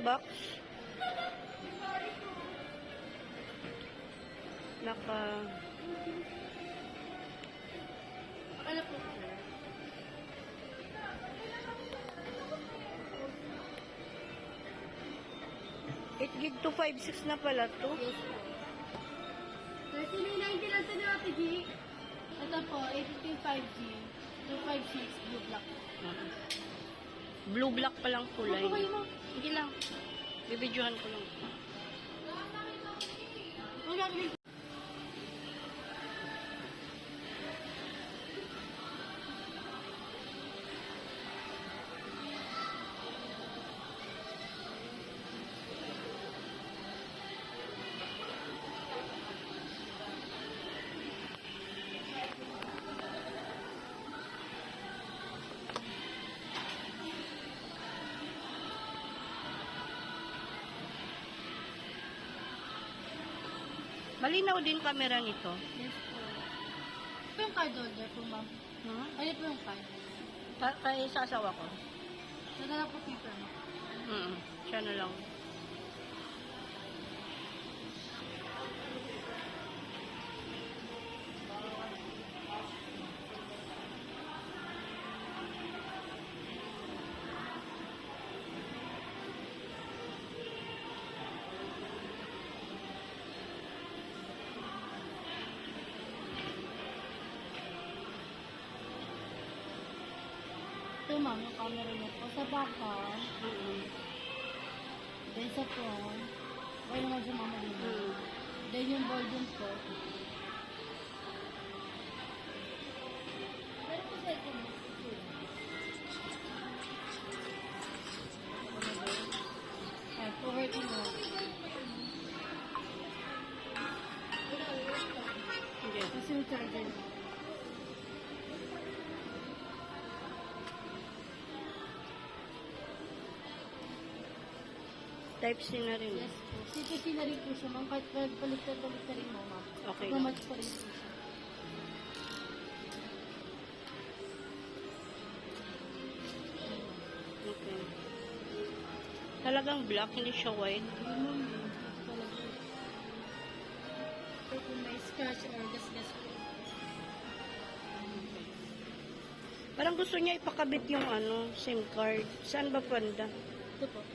yung box. Ano po, sir? 8 gig to 5.6 na pala to. Yes po. 3990 lang ito ni Ate G. Ito po, 815 5G. 256 blue black. Blue black pa lang kulay. Ano kayo mo? Sige lang. Bibidyohan ko lang. Ang gagawin. Malinaw din camera nito. Yes po. Ito yung card holder po, ma'am. Hmm? Ano po yung card? Kaya sa asawa ko. Ito na lang po paper, ma'am. Siya na lang. Ito, ma'am, yung camera niya po. Sa baka, then sa front, okay naman siya mama niya. Then yung volume po. Pero po sa ito, ay, poverty mo. Hindi. Kasi yung charger. Type C na rin. Yes po. CPC na rin po siya, ma'am. Kahit balik-balik na rin mo, ma'am. Okay. Pumatch pa rin po siya. Okay. Talagang black, hindi siya white. Hindi mo yun. Talaga. Ito kung may scratch or gas-gas po. Parang gusto niya ipakabit yung SIM card. Saan ba banda? Ito po.